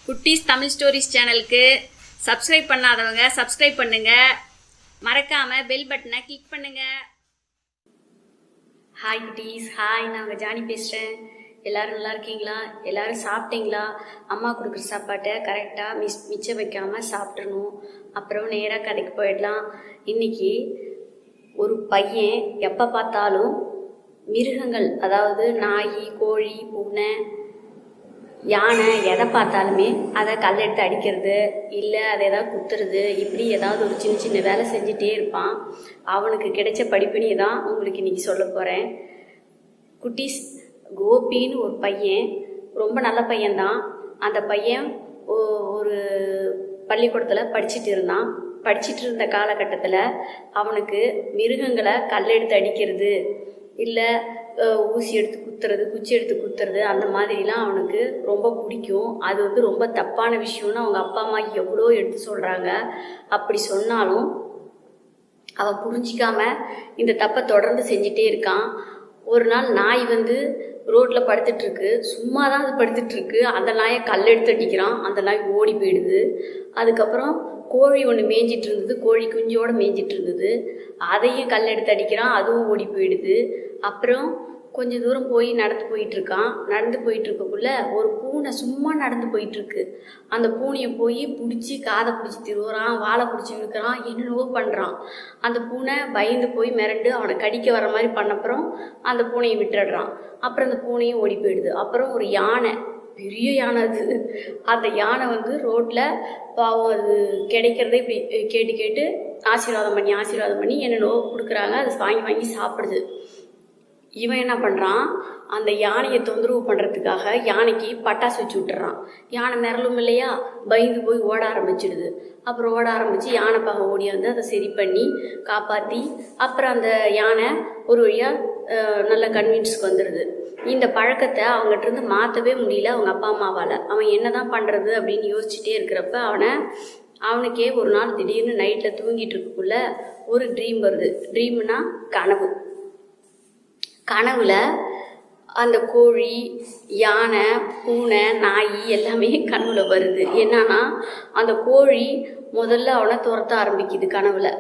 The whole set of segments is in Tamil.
குட்டீஸ் தமிழ் ஸ்டோரிஸ் சேனலுக்கு சப்ஸ்கிரைப் பண்ணாதவங்க சப்ஸ்கிரைப் பண்ணுங்க, மறக்காம பெல் பட்டனை கிளிக் பண்ணுங்க. ஹாய் குட்டீஸ், ஹாய், நாங்கள் ஜானி பேசுகிறேன். எல்லோரும் நல்லா இருக்கீங்களா? எல்லோரும் சாப்பிட்டீங்களா? அம்மா கொடுக்குற சாப்பாட்டை கரெக்டாக மிச்சம் வைக்காமல் சாப்பிட்றணும். அப்புறம் நேராக கடைக்கு போயிடலாம். இன்றைக்கி ஒரு பையன் எப்போ பார்த்தாலும் மிருகங்கள், அதாவது நாய், கோழி, பூனை, யானை, எதை பார்த்தாலுமே அதை கல்லெடுத்து அடிக்கிறது, இல்லை அதை ஏதாவது குத்துறது, இப்படி ஏதாவது ஒரு சின்ன சின்ன வேலை செஞ்சுட்டே இருப்பான். அவனுக்கு கிடைச்ச படிப்பினையை தான் உங்களுக்கு இன்றைக்கி சொல்ல போகிறேன். குட்டீஸ், கோபின்னு ஒரு பையன், ரொம்ப நல்ல பையன்தான். அந்த பையன் ஒரு பள்ளிக்கூடத்தில் படிச்சுட்டு இருந்தான். படிச்சுட்டு இருந்த காலகட்டத்தில் அவனுக்கு மிருகங்களை கல்லெடுத்து அடிக்கிறது, இல்லை ஊசி எடுத்து குத்துறது, குச்சி எடுத்து குத்துறது, அந்த மாதிரிலாம் அவனுக்கு ரொம்ப பிடிக்கும். அது ரொம்ப தப்பான விஷயம்னு அவங்க அப்பா அம்மா எவ்வளோ எடுத்து சொல்கிறாங்க. அப்படி சொன்னாலும் அவன் புரிஞ்சிக்காம இந்த தப்பை தொடர்ந்து செஞ்சிட்டே இருக்கான். ஒரு நாள் நாய் ரோட்டில் படுத்துட்ருக்கு, சும்மா தான் அது படுத்துட்ருக்கு. அந்த நாயை கல்லெடுத்து அடிக்கிறான். அந்த நாய் ஓடி போயிடுது. அதுக்கப்புறம் கோழி ஒன்று மேய்ஞ்சிட்டு இருந்தது, கோழி குஞ்சோடு மேய்ஞ்சிட்டு இருந்தது, அதையும் கல்லெடுத்து அடிக்கிறான், அதுவும் ஓடி போயிடுது. அப்புறம் கொஞ்சம் தூரம் போய் நடந்து போயிட்டுருக்கான். நடந்து போயிட்டுருக்கக்குள்ள ஒரு பூனை சும்மா நடந்து போயிட்டுருக்கு. அந்த பூனையை போய் பிடிச்சி காதை பிடிச்சி திருவுறான், வாழை பிடிச்சி இழுக்கிறான், என்னென்னவோ பண்ணுறான். அந்த பூனை பயந்து போய் மிரண்டு அவனை கடிக்க வர மாதிரி பண்ணப்புறம் அந்த பூனையை விட்டுடுறான். அப்புறம் அந்த பூனையும் ஓடி போயிடுது. அப்புறம் ஒரு யானை, பெரிய யானை அது. அந்த யானை ரோட்டில் பாவம், அது கிடைக்கிறதே இப்படி கேட்டு கேட்டு ஆசீர்வாதம் பண்ணி என்னென்னவோ கொடுக்குறாங்க. அதை வாங்கி வாங்கி சாப்பிடுது. இவன் என்ன பண்ணுறான், அந்த யானையை தொந்தரவு பண்ணுறதுக்காக யானைக்கு பட்டாசு வச்சு விட்டுறான். யானை மிரளும் இல்லையா, பயந்து போய் ஓட ஆரம்பிச்சிடுது. அப்புறம் ஓட ஆரம்பித்து யானை பாக ஓடி அதை சரி பண்ணி காப்பாற்றி அப்புறம் அந்த யானை ஒரு வழியாக நல்ல கன்வின்ஸ்க்கு வந்துடுது. இந்த பழக்கத்தை அவங்ககிட்ட மாற்றவே முடியல அவங்க அப்பா அம்மாவால். அவன் என்ன தான் பண்ணுறது அப்படின்னு யோசிச்சுட்டே இருக்கிறப்ப அவனுக்கே ஒரு நாள் திடீர்னு நைட்டில் தூங்கிட்டு இருக்கக்குள்ள ஒரு ட்ரீம் வருது. ட்ரீம்னா கனவு. கனவுல அந்த கோழி, யானை, பூனை, நாய் எல்லாமே கனவுல வருது. என்னன்னா, அந்த கோழி முதல்ல அவனை துரத்த ஆரம்பிக்குது. கனவுல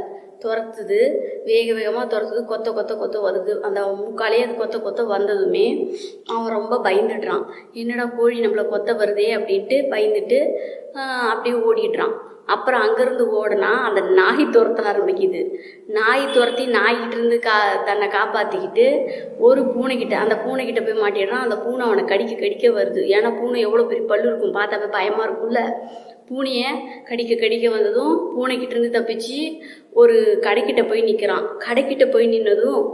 துரத்துது, வேக வேகமாக துரத்துது, கொத்த வருது. அந்த முக்காலே அது கொத்த வந்ததுமே அவன் ரொம்ப பயந்துடுறான். என்னடா கோழி நம்மளை கொத்த வருதே அப்படின்ட்டு பயந்துட்டு அப்படியே ஓடிடுறான். அப்புறம் அங்கேருந்து ஓடுனா அந்த நாய் துரத்த ஆரம்பிக்குது. நாய் துரத்தி நாய்கிட்டேருந்து தன்னை காப்பாற்றிக்கிட்டு ஒரு பூனைக்கிட்ட, அந்த பூனைக்கிட்ட போய் மாட்டிடுறான். அந்த பூனை அவனை கடிக்க வருது. ஏன்னா பூனை எவ்வளோ பெரிய பல்லு இருக்கும், பார்த்தாவே பயமாக இருக்கும்ல. பூனையை கடிக்க வந்ததும் பூனைக்கிட்டேருந்து தப்பிச்சு ஒரு கடைக்கிட்ட போய் நிற்கிறான். கடைக்கிட்ட போய் நின்னதும்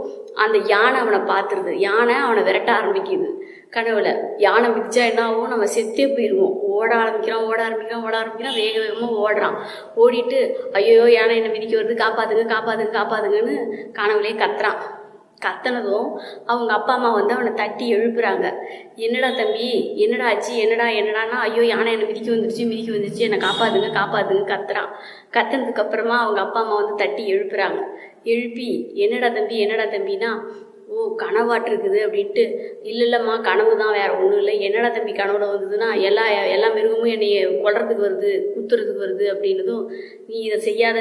அந்த யானை அவனை பார்த்துருது. யானை அவனை விரட்ட ஆரம்பிக்குது. கனவுல யானை மிதிச்சா என்ன ஆகும், நம்ம செத்தே போயிடுவோம். ஓட ஆரம்பிக்கிறான், வேக வேகமாக ஓடுறான். ஓடிட்டு ஐயோ யானை என்னை மிதிக்க வருது, காப்பாத்துங்கன்னு கனவுலே கத்துறான். கத்தனதும் அவங்க அப்பா அம்மா அவனை தட்டி எழுப்புறாங்க. என்னடா தம்பி, என்னடா ஆச்சு, என்னடான்னா, ஐயோ யானை என்னை மிதிக்க வந்துருச்சு, என்னை காப்பாத்துங்க கத்துறான். கத்துனதுக்கு அப்புறமா அவங்க அப்பா அம்மா தட்டி எழுப்புறாங்க. எழுப்பி என்னடா தம்பின்னா, ஓ கனவாட்டு இருக்குது அப்படின்ட்டு, இல்லைம்மா கனவு தான், வேற ஒன்றும் இல்லை. என்னடா தம்பி கனவுல வந்ததுன்னா, எல்லா மிருகமும் என்னை கொல்றதுக்கு வருது, குத்துறதுக்கு வருது அப்படின்னதும், நீ இதை செய்யாத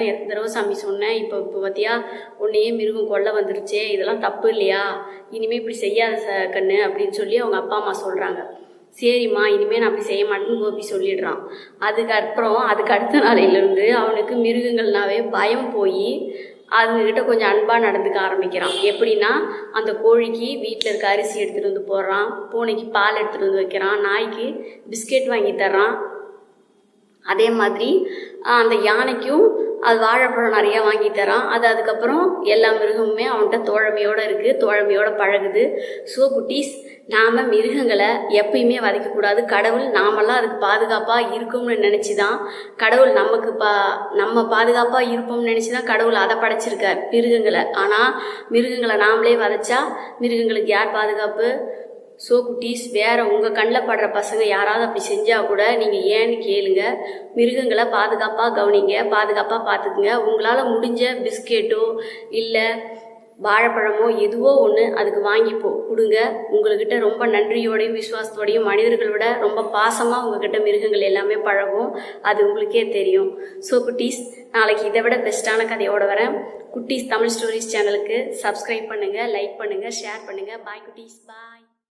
எத்தனை தடவை சாமி சொன்னேன், இப்போ பார்த்தியா உன்னையே மிருகம் கொல்ல வந்துருச்சே, இதெல்லாம் தப்பு இல்லையா, இனிமேல் இப்படி செய்யாத கண்ணு அப்படின்னு சொல்லி அவங்க அப்பா அம்மா சொல்கிறாங்க. சரிம்மா இனிமேல் நான் அப்படி செய்ய மாட்டேன்னு கோபி சொல்லிடுறான். அதுக்கு அடுத்த நாளையிலேருந்து அவனுக்கு மிருகங்கள்னாவே பயம் போய் அதுங்கிட்ட கொஞ்சம் அன்பாக நடந்துக்க ஆரம்பிக்கிறான். எப்படின்னா, அந்த கோழிக்கு வீட்டில் இருக்க அரிசி எடுத்துகிட்டு போடுறான், பூனைக்கு பால் எடுத்துகிட்டு வைக்கிறான், நாய்க்கு பிஸ்கெட் வாங்கி தர்றான். அதே மாதிரி அந்த யானைக்கும் அது வாழைப்பழம் நிறையா வாங்கி தரான். அதுக்கப்புறம் எல்லா மிருகமுமே அவன்கிட்ட தோழமையோடு இருக்குது, தோழமையோடு பழகுது. ஸோ குட்டீஸ், நாம் மிருகங்களை எப்பயுமே வதைக்கக்கூடாது. கடவுள் நாமெல்லாம் அதுக்கு பாதுகாப்பாக இருக்கும்னு நினச்சி தான், கடவுள் நம்ம பாதுகாப்பாக இருப்போம்னு நினச்சி தான் கடவுள் அதை படைச்சிருக்கார் மிருகங்களை. ஆனால் மிருகங்களை நாமளே வதைச்சா மிருகங்களுக்கு யார் பாதுகாப்பு? ஸோ குட்டீஸ், வேறு உங்கள் கண்ணில் படுற பசங்க யாராவது அப்படி செஞ்சால் கூட நீங்கள் ஏன்னு கேளுங்க. மிருகங்களை பாதுகாப்பாக கவனிங்க, பாதுகாப்பாக பார்த்துக்குங்க. உங்களால் முடிஞ்ச பிஸ்கெட்டோ இல்லை வாழைப்பழமோ எதுவோ ஒன்று அதுக்கு வாங்கிப்போ கொடுங்க. உங்கள்கிட்ட ரொம்ப நன்றியோடையும் விசுவாசத்தோடையும் மனிதர்களோட ரொம்ப பாசமாக உங்ககிட்ட மிருகங்கள் எல்லாமே பழகும். அது உங்களுக்கே தெரியும். ஸோ குட்டீஸ், நாளைக்கு இதை விட பெஸ்ட்டான கதையோடு வரேன். குட்டீஸ் தமிழ் ஸ்டோரிஸ் சேனலுக்கு சப்ஸ்கிரைப் பண்ணுங்கள், லைக் பண்ணுங்கள், ஷேர் பண்ணுங்கள். பாய் குட்டீஸ், பாய்.